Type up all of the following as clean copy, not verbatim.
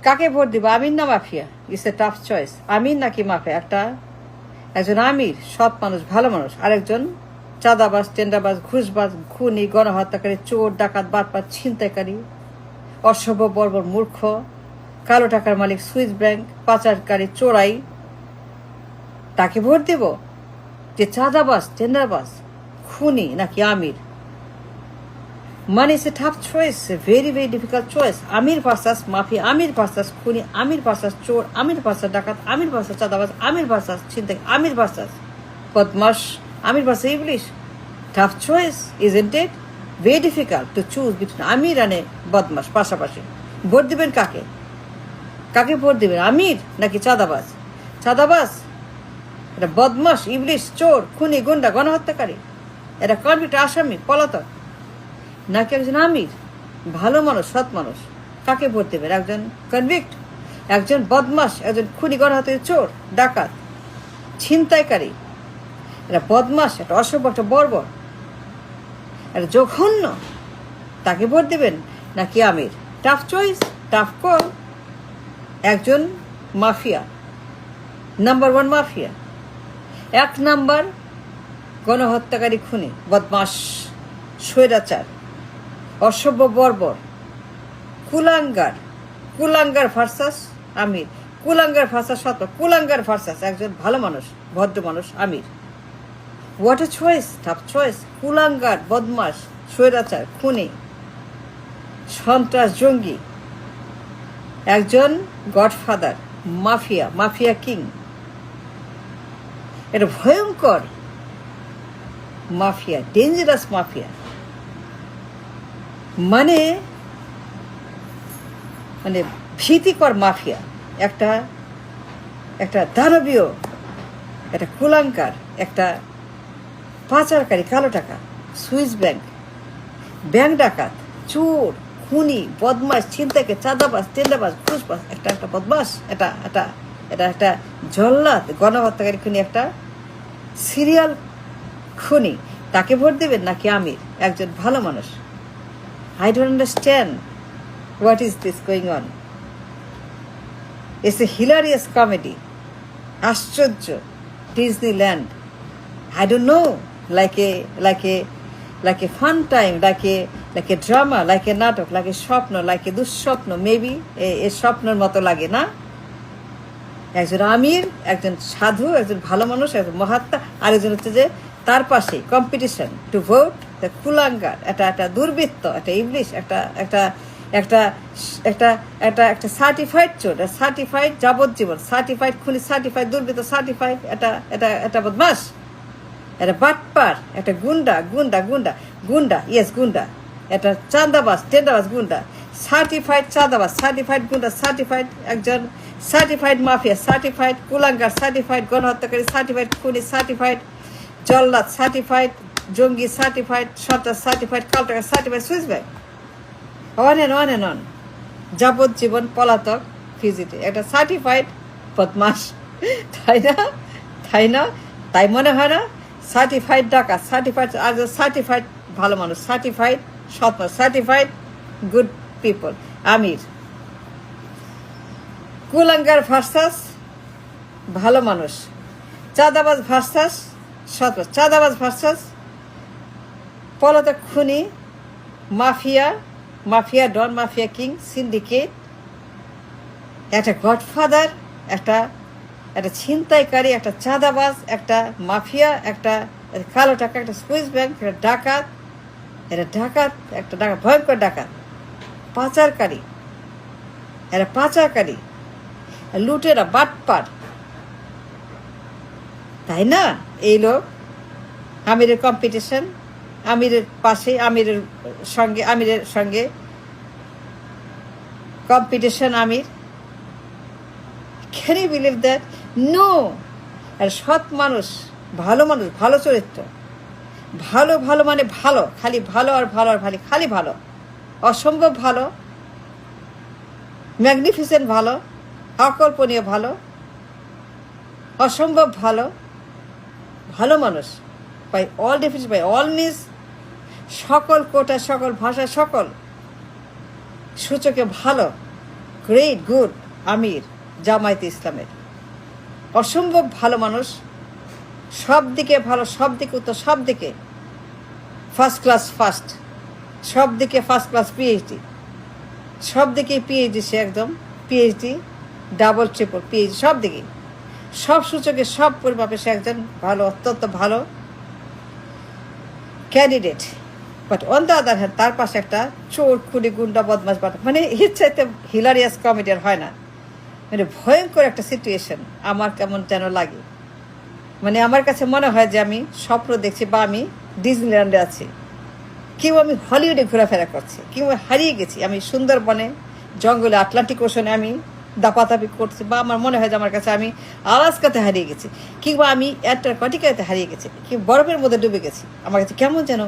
কাকে ভোট দিব, আমির না mafia? It's a tough choice. আমির নাকি মাফিয়া? একজন আমির সৎ মানুষ, ভালো মানুষ, আরেকজন চাঁদাবাজ, টেন্ডারবাজ, ঘুষবাজ, খুনি, গণহত্যাকারী, চোর, ডাকাত, বাটপার, ছিনতাইকারী, অসভ্য, বর্বর, মূর্খ, কালো টাকার মালিক, সুইস ব্যাংক, পাচারকারী, চোরাই, তাকে ভোট দেব? যে চাঁদাবাজ, টেন্ডারবাজ, খুনি নাকি আমির? মানে it's a tough choice, very very difficult choice. Amir versus mafia, Amir versus খুনি, আমির ভার্সাস চোর, আমির ভার্সাস ডাকাত, আমির ভার্সাস চাঁদাবাজ, আমির ভার্সাস ছিনতাই, আমির ভার্সাস বদমাস, আমির ভার্সাস ইবলিশ। Tough choice, isn't it? Very difficult to choose between আমির আর বদমাস পাশাপাশি। ভোট দিবেন কাকে? কাকে ভোট দিবেন? আমির নাকি চাঁদাবাজ? চাঁদাবাজ এটা বদমাস, ইবলিশ, চোর, খুনি, গুন্ডা, গণহত্যাকারী, এটা কনভিক্ট আসামি, পলাতক, নাকি একজন আমির, ভালো মানুষ, সৎ মানুষ? কাকে ভোট দেবেন? একজন কনভিক্ট, একজন বদমাস, একজন খুনি, গণহত্যাকারী, চোর, ডাকাত, ছিনতাইকারী, এটা বদমাস, এটা অসভ্য, একটা বর্বর, এটা জঘন্য, তাকে ভোট দেবেন নাকি আমির? Tough choice, tough call. একজন mafia, number one mafia, 1 number গণহত্যাকারী, খুনি, বদমাস, স্বৈরাচার, অসভ্য, বর্বর, কুলাঙ্গার। কুলাঙ্গার ভার্সাস আমির, কুলাঙ্গার ভার্সাস সৎ, কুলাঙ্গার ভার্সাস একজন ভালো মানুষ, ভদ্র মানুষ, আমির। What a choice, tough choice. কুলাঙ্গার, বদমাস, স্বৈরাচার, খুনি, সন্ত্রাস, জঙ্গি, একজন গডফাদার, মাফিয়া, মাফিয়া কিং, এটা ভয়ঙ্কর মাফিয়া, ডেঞ্জারাস মাফিয়া। মানে মানে ভীতিকর মাফিয়া, একটা একটা দানবীয়, একটা কুলাঙ্কার, একটা পাচারকারী, কালো টাকা, সুইস ব্যাংক, ব্যাংক ডাকাত, চোর, খুনি, বদমাস, ছিনতাইকে, চাঁদাবাজ, টেন্ডারবাজ, ঘুষবাজ, একটা বদমাস, এটা একটা জল্লাদ, গণহত্যাকারী, খুনি, একটা সিরিয়াল খুনি। তাকে ভোট দেবেন নাকি আমির, একজন ভালো মানুষ? I don't understand what is this going on. It's a hilarious comedy. আশ্চর্য, Disneyland. I don't know, like a fun time, like a drama, like a নাটক, like a স্বপ্ন, like a দুঃস্বপ্ন, maybe এ স্বপ্নের মতো লাগে না? একজন আমির, একজন সাধু, একজন ভালো মানুষ, একজন মহাত্মা, আর একজন হচ্ছে যে তার পাশে কম্পিটিশন টু ভোট, কুলাঙ্গার, একটা দুর্বৃত্ত, একটা ইংলিশ, একটা সার্টিফাইড চোর, সার্টিফাইড যাবজ্জীবন, সার্টিফাইড খুনি, সার্টিফাইড দুর্বৃত্ত, সার্টিফাইড এটা বদমাস, একটা বাটপার, একটা গুন্ডা, ইয়েস গুন্ডা, একটা চাঁদাবাজ, টেন্ডাবাজ, গুন্ডা, সার্টিফাইড চাঁদাবাজ, সার্টিফাইড গুন্ডা, সার্টিফাইড একজন সার্টিফাইড মাফিয়া, সার্টিফাইড কুলাঙ্গার, সার্টিফাইড গণহত্যাকারী, সার্টিফাইড খুনি, সার্টিফাইড জল্লাদ, সার্টিফাইড জঙ্গি, সার্টিফাইড সন্ত্রাস, সার্টিফাইড কালো টাকা, certified Swiss bank, on and on, যাবজ্জীবন পলাতক, ফিজিতে, একটা সার্টিফাইড বদমাস, তাই না? তাই মনে হয় না? সার্টিফাইড ডাকাত, সার্টিফাইড ভালো মানুষ, সার্টিফাইড সৎ, সার্টিফাইড গুড পিপল, আমির। কুলাঙ্গার ভার্সাস ভালো মানুষ, চাঁদাবাজ ভার্সাস সৎ, চাঁদাবাজ ভার্সাস পলাতক, খুনি, mafia don, mafia king, syndicate, একটা গডফাদার, একটা ছিনতাইকারী, একটা চাঁদাবাজ, একটা মাফিয়া, একটা কালো টাকা, একটা সুইস ব্যাংক, একটা ডাকাত, ভয়ঙ্কর ডাকাত, পাচারকারী, লুটেরা, বাটপার, তাই না? এই লোক আমিরের কম্পিটিশন, আমিরের পাশে, আমিরের সঙ্গে কম্পিটিশন, আমির। Can you believe that? No. আর সৎ মানুষ, ভালো চরিত্র, ভালো মানে ভালো, খালি ভালো আর খালি ভালো, অসম্ভব ভালো, ম্যাগনিফিসেন্ট ভালো, অকল্পনীয় ভালো, অসম্ভব ভালো মানুষ, by all definition, by all means, সকল কোটা, সকল ভাষা, সকল সূচকে ভালো, গ্রেট গুড আমির জামায়াতে ইসলামের, অসম্ভব ভালো মানুষ, সব দিকে ভালো, সব দিকে উত্তর, সব দিকে ফার্স্ট ক্লাস ফার্স্ট, সব দিকে ফার্স্ট ক্লাস পিএইচডি, সব দিকেই পিএইচডি, সে একদম পিএইচডি ডাবল ট্রিপল পিএইচডি, সব দিকেই, সব সূচকে, সব পরিমাপে সে একজন ভালো, অত্যন্ত ভালো candidate. But on the other hand তার পাশে একটা চোর, খুনি, গুন্ডা, বদমাস, মানে এর চাইতে হিলারিয়াস কমেডিয়ান হয় না। মানে ভয়ঙ্কর একটা সিচুয়েশন আমার কেমন যেন লাগে। মানে আমার কাছে মনে হয় যে আমি স্বপ্ন দেখছি বা আমি ডিজনিল্যান্ডে আছি, কেউ আমি হলিউডে ঘোরাফেরা করছি, কেউ হারিয়ে গেছি আমি সুন্দরবনে, জঙ্গলে, আটলান্টিক ওশনে আমি দাপাদাপি করছি, বা আমার মনে হয় যে আমার কাছে আমি আলাস্কাতে হারিয়ে গেছি, কিংবা আমি অ্যান্টার্কটিকাতে হারিয়ে গেছি, কি বরফের মধ্যে ডুবে গেছি। আমার কাছে কেমন যেন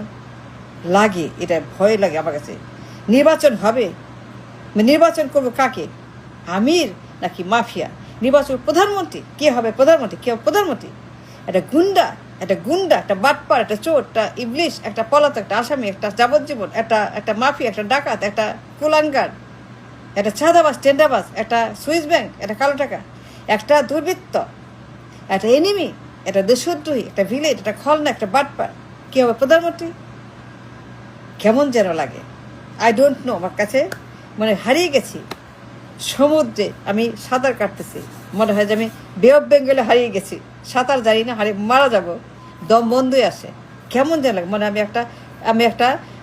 লাগে, এটা ভয় লাগে আমার কাছে। নির্বাচন হবে, নির্বাচন করবো কাকে, আমির নাকি মাফিয়া? নির্বাচন প্রধানমন্ত্রী, কে হবে প্রধানমন্ত্রী, কে হবে প্রধানমন্ত্রী? একটা গুন্ডা, একটা বাটপার, একটা চোর, একটা ইবলিশ, একটা পলাতক, একটা আসামি, একটা যাবজ্জীবন, একটা মাফিয়া, একটা ডাকাত, একটা কুলাঙ্গার, একটা চাঁদাবাজ, টেন্ডাবাজ, একটা সুইস ব্যাংক, একটা কালো টাকা, একটা দুর্বৃত্ত, একটা এনিমি, একটা দেশদ্রোহী, একটা ভিলেজ, একটা খলনা, একটা বাটপার, কে হবে প্রধানমন্ত্রী? কেমন যেন লাগে, আই ডোন্ট নো। আমার কাছে মানে হারিয়ে গেছি সমুদ্রে, আমি সাঁতার কাটতেছি, মনে হয় যে আমি বে অফ বেঙ্গলে হারিয়ে গেছি, সাঁতার জানি না, হারিয়ে মারা যাব, দম বন্ধই আসে, কেমন যেন লাগে। মানে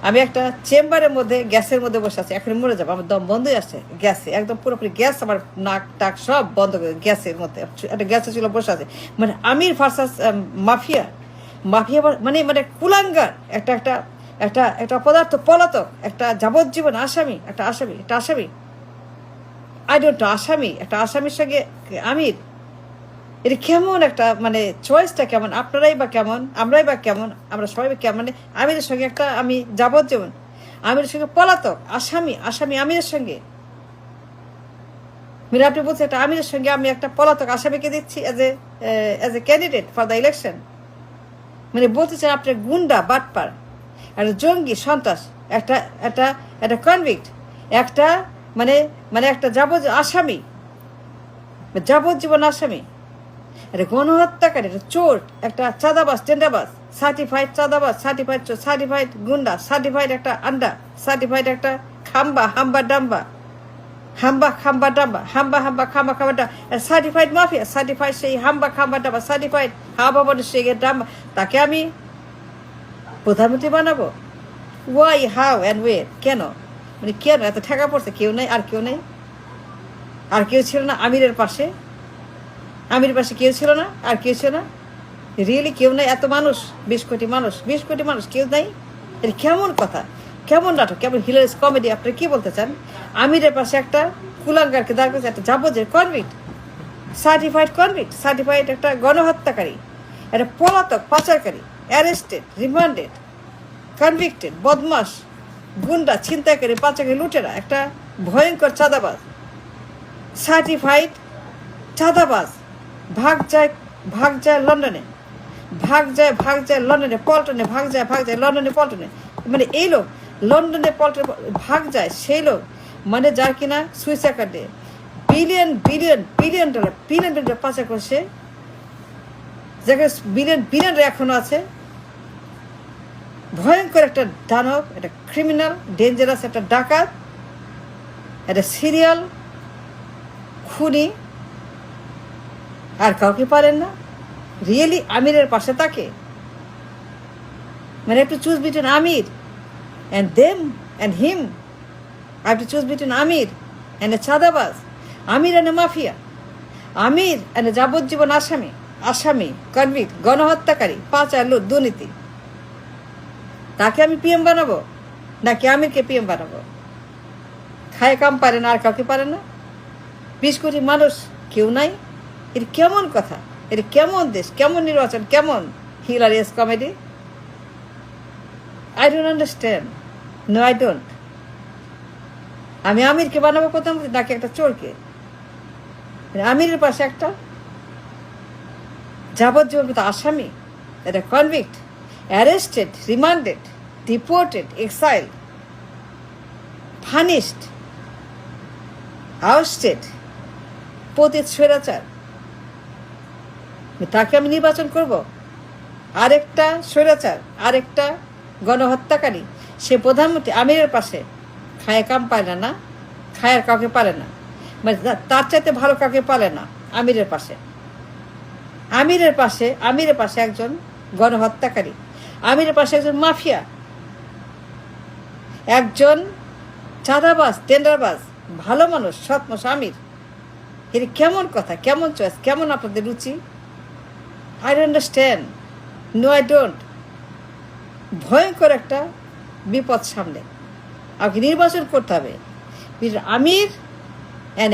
আমি একটা চেম্বারের মধ্যে, গ্যাসের মধ্যে বসে আছি, এখন মরে যাবো, আমার দম বন্ধই আসে, গ্যাসে একদম পুরোপুরি গ্যাস, আমার নাক টাক সব বন্ধ করে গ্যাসের মধ্যে, একটা গ্যাসে ছিল বসে আছে। মানে আমির ভার্সাস মাফিয়া, মানে কুলাঙ্গার, একটা পদার্থ, পলাতক, একটা যাবজ্জীবন আসামি, একটা আসামি আই ডোন্ট নো, একটা আসামির সঙ্গে আমির, এটা কেমন একটা মানে চয়েসটা কেমন? আপনারাই বা কেমন, আমরাই বা কেমন, আমরা সবাই কেমন? মানে আমিরের সঙ্গে একটা আমি যাবজ্জীবন, আমিরের সঙ্গে পলাতক আসামি আমিরের সঙ্গে, মানে আপনি বলছেন একটা আমিরের সঙ্গে আমি একটা পলাতক আসামিকে দিচ্ছি as a candidate for the election. মানে বলতে চান আপনার গুন্ডা, বাটপার, একটা জঙ্গি, সন্ত্রাস, একটা কনভিক্ট, একটা একটা যাবজ্জীবন আসামি, একটা গণহত্যাকারী, একটা চোর, একটা চাঁদাবাজ, টেন্ডাবাজ, সার্টিফাইড চাঁদাবাজ, সার্টিফাইড চোর, সার্টিফাইড গুন্ডা, সার্টিফাইড একটা আন্ডা, সার্টিফাইড একটা সার্টিফাইড মাফিয়া, সার্টিফাইড সেই খাম্বা ডাম্বা, সার্টিফাইড ডাম্বা, তাকে আমি প্রধানমন্ত্রী বানাবো? ওয়াই, হাউ অ্যান্ড ওয়ে, কেন? মানে কেন এত ঠেকা পড়ছে? কেউ নেই, আর কেউ ছিল না আমিরের পাশে কেউ ছিল না, আর কেউ ছিল না, রিয়েলি কেউ নাই? এত মানুষ, 20 কোটি মানুষ, কেউ নাই? এটা কেমন কথা, কেমন নাটক, কেমন হিলারিয়াস কমেডি? আপনারা কি বলতে চান? আমিরের পাশে একটা কুলাঙ্গারকে দাঁড় করেছে, একটা যাবজ্জীবন কনভিক্ট, সার্টিফাইড একটা গণহত্যাকারী, একটা পলাতক, পাচারকারী, অ্যারেস্টেড, রিমান্ডেড, কনভিক্টেড, বদমাস, গুন্ডা, ছিনতাইকারী, পাচারকারী, লুটেরা, একটা ভয়ঙ্কর চাঁদাবাজ, সার্টিফাইড চাঁদাবাজ, ভাগ যায় লন্ডনে, পল্টনে, লন্ডনে, পল্টনে, মানে এই লোক লন্ডনে পল্টনে ভাগ যায়, সেই লোক মানে যার কিনা সুইস অ্যাকাউন্টে বিলিয়ন ডলার পাচার করছে, যাকে বিলিয়ন এখনো আছে। ভয়ঙ্কর একটা দানব, একটা ক্রিমিনাল, ডেঞ্জারাস, একটা ডাকাত, একটা সিরিয়াল খুনি, আর কাউকে পারেন না রিয়েলি আমিরের পাশে তাকে? মানে একটু choose between Amir and them and him. I have to choose between Amir and a চাঁদাবাজ, Amir and a mafia, Amir and a যাবজ্জীবন আসামি, কনভিক্ট, গণহত্যাকারী, পাচার, লুট, দুর্নীতি। তাকে আমি পিএম বানাবো নাকি আমিরকে পিএম বানাবো? খায় কাম পারে না, আর কাউকে পারে না, 20 কোটি মানুষ, কেউ নাই? এটা কেমন কথা? এটা কেমন দেশ, কেমন নির্বাচন, কেমন hilarious comedy? I don't understand. No, I don't. আমি আমিরকে বানাবো প্রধানমন্ত্রী নাকি একটা চোরকে? আমিরের পাশে একটা যাবজ্জীবন আসামি, একটা convict, arrested, রিমান্ডেড, deported, exile, punished, ousted, পতিত স্বৈরাচার, তাকে আমি নির্বাচন করব? আরেকটা স্বৈরাচার, আরেকটা গণহত্যাকারী, সে প্রধানমন্ত্রী আমিরের পাশে খায় কাম পায় না, খায়ের কাউকে পারে না, মানে তার চাইতে ভালো কাউকে পারে না আমিরের পাশে। আমিরের পাশে একজন গণহত্যাকারী, আমিরের পাশে একজন মাফিয়া, একজন চাঁদাবাজ, টেন্ডারবাজ, ভালো মানুষ, সৎ মানুষ আমির। এটা কেমন কথা, কেমন চয়েস, কেমন আপনাদের রুচি? I don't understand, no I don't. ভয়ঙ্কর একটা বিপদ সামনে, আমাকে নির্বাচন করতে হবে। আমির অ্যান্ড